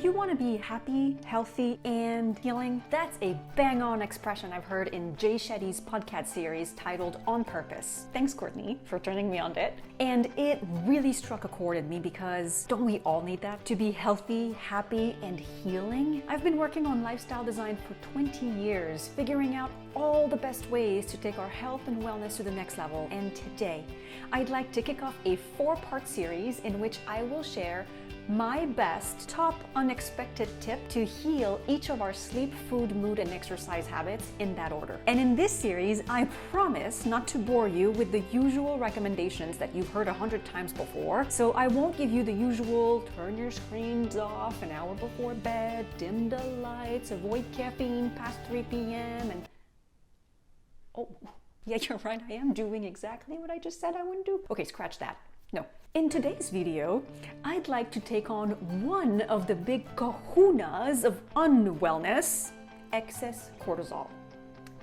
you want to be happy, healthy, and healing, that's a bang-on expression I've heard in MJ Shaar's podcast series titled On Purpose. Thanks, Courtney, for turning me on to it. And it really struck a chord in me because don't we all need that? To be healthy, happy, and healing? I've been working on lifestyle design for 20 years, figuring out all the best ways to take our health and wellness to the next level. And today, I'd like to kick off a 4-part series in which I will share my best top unexpected tip to heal each of our sleep, food, mood, and exercise habits in that order. And in this series, I promise not to bore you with the usual recommendations that you've heard 100 times before. So I won't give you the usual turn your screens off an hour before bed, dim the lights, avoid caffeine past 3 p.m. and oh, yeah, you're right, I am doing exactly what I just said I wouldn't do. Okay, scratch that. No. In today's video, I'd like to take on one of the big kahunas of unwellness, excess cortisol.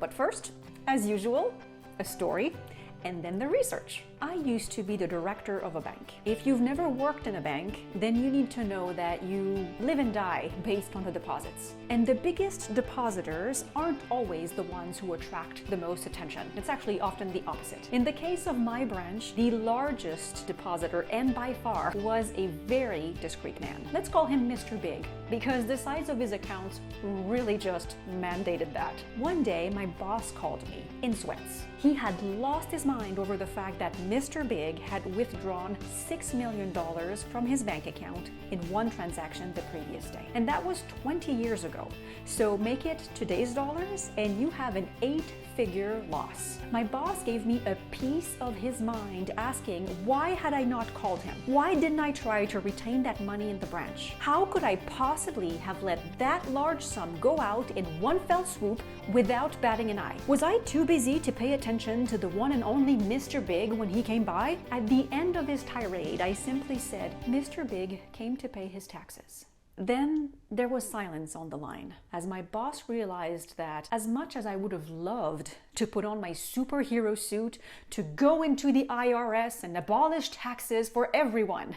But first, as usual, a story, and then the research. I used to be the director of a bank. If you've never worked in a bank, then you need to know that you live and die based on the deposits. And the biggest depositors aren't always the ones who attract the most attention. It's actually often the opposite. In the case of my branch, the largest depositor, and by far, was a very discreet man. Let's call him Mr. Big, because the size of his accounts really just mandated that. One day, my boss called me in sweats. He had lost his mind over the fact that Mr. Big had withdrawn $6 million from his bank account in one transaction the previous day. And that was 20 years ago. So make it today's dollars and you have an 8-figure loss. My boss gave me a piece of his mind asking, why had I not called him? Why didn't I try to retain that money in the branch? How could I possibly have let that large sum go out in one fell swoop without batting an eye? Was I too busy to pay attention to the one and only Mr. Big when he came by? At the end of his tirade, I simply said, Mr. Big came to pay his taxes. Then there was silence on the line as my boss realized that as much as I would have loved to put on my superhero suit to go into the IRS and abolish taxes for everyone,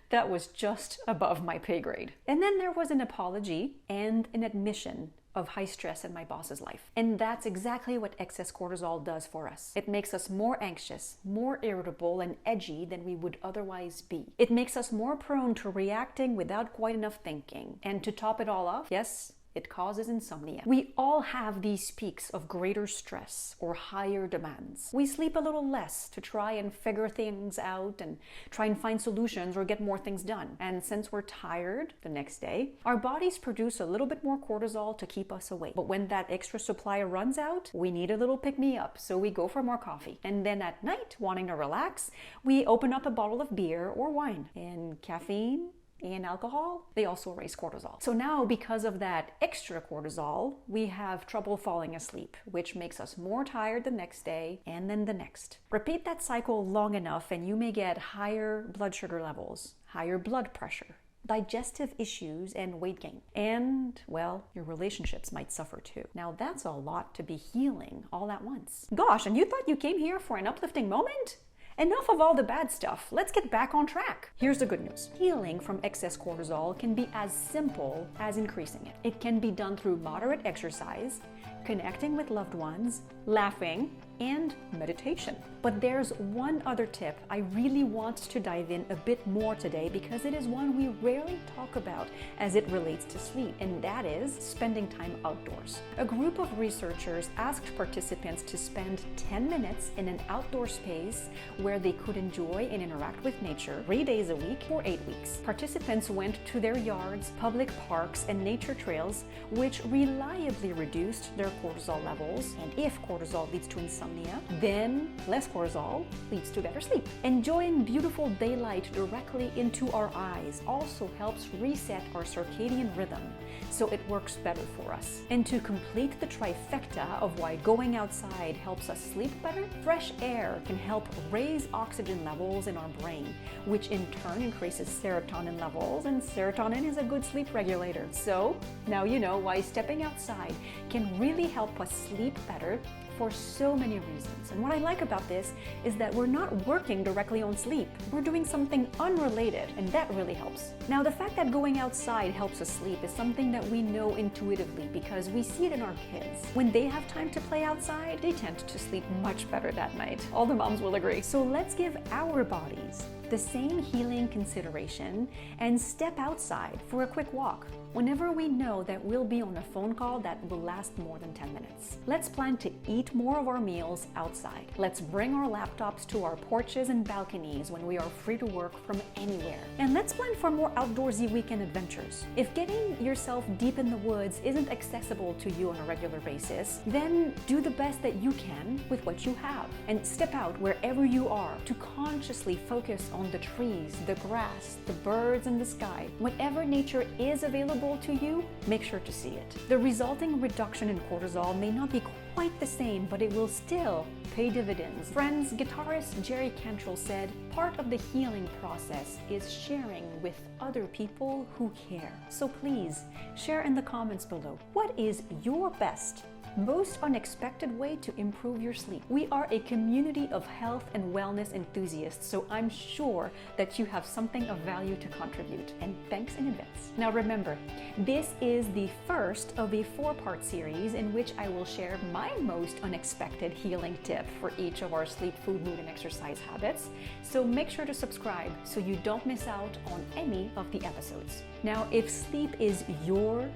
that was just above my pay grade. And then there was an apology and an admission of high stress in my boss's life. And that's exactly what excess cortisol does for us. It makes us more anxious, more irritable, and edgy than we would otherwise be. It makes us more prone to reacting without quite enough thinking. And to top it all off, yes, it causes insomnia. We all have these peaks of greater stress or higher demands. We sleep a little less to try and figure things out and try and find solutions or get more things done. And since we're tired the next day, our bodies produce a little bit more cortisol to keep us awake. But when that extra supply runs out, we need a little pick-me-up, so we go for more coffee. And then at night, wanting to relax, we open up a bottle of beer or wine. And caffeine and alcohol, they also raise cortisol. So now, because of that extra cortisol, we have trouble falling asleep, which makes us more tired the next day and then the next. Repeat that cycle long enough and you may get higher blood sugar levels, higher blood pressure, digestive issues, and weight gain. And, well, your relationships might suffer too. Now that's a lot to be healing all at once. Gosh, and you thought you came here for an uplifting moment? Enough of all the bad stuff. Let's get back on track. Here's the good news. Healing from excess cortisol can be as simple as increasing it. It can be done through moderate exercise, connecting with loved ones, laughing, and meditation. But there's one other tip I really want to dive in a bit more today because it is one we rarely talk about as it relates to sleep, and that is spending time outdoors. A group of researchers asked participants to spend 10 minutes in an outdoor space where they could enjoy and interact with nature 3 days a week for 8 weeks. Participants went to their yards, public parks, and nature trails, which reliably reduced their cortisol levels, and if cortisol leads to insomnia, then less cortisol leads to better sleep. Enjoying beautiful daylight directly into our eyes also helps reset our circadian rhythm, so it works better for us. And to complete the trifecta of why going outside helps us sleep better, fresh air can help raise oxygen levels in our brain, which in turn increases serotonin levels, and serotonin is a good sleep regulator. So now you know why stepping outside can really help us sleep better for so many reasons. And what I like about this is that we're not working directly on sleep. We're doing something unrelated, and that really helps. Now, the fact that going outside helps us sleep is something that we know intuitively because we see it in our kids. When they have time to play outside, they tend to sleep much better that night. All the moms will agree. So let's give our bodies the same healing consideration and step outside for a quick walk whenever we know that we'll be on a phone call that will last more than 10 minutes. Let's plan to eat more of our meals outside. Let's bring our laptops to our porches and balconies when we are free to work from anywhere. And let's plan for more outdoorsy weekend adventures. If getting yourself deep in the woods isn't accessible to you on a regular basis, then do the best that you can with what you have. And step out wherever you are to consciously focus on the trees, the grass, the birds, and the sky. Whatever nature is available to you, make sure to see it. The resulting reduction in cortisol may not be quite the same, but it will still pay dividends. Friends, guitarist Jerry Cantrell said, part of the healing process is sharing with other people who care. So please, share in the comments below. What is your best, most unexpected way to improve your sleep? We are a community of health and wellness enthusiasts, so I'm sure that you have something of value to contribute, and thanks in advance. Now remember, this is the first of a 4-part series in which I will share my most unexpected healing tip for each of our sleep, food, mood, and exercise habits. So make sure to subscribe so you don't miss out on any of the episodes. Now, if sleep is your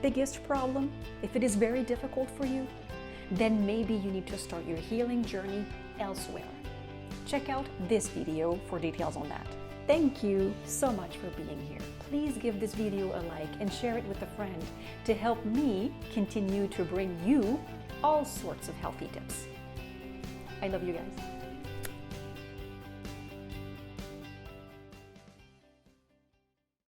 biggest problem, if it is very difficult for you, then maybe you need to start your healing journey elsewhere. Check out this video for details on that. Thank you so much for being here. Please give this video a like and share it with a friend to help me continue to bring you all sorts of healthy tips. I love you guys.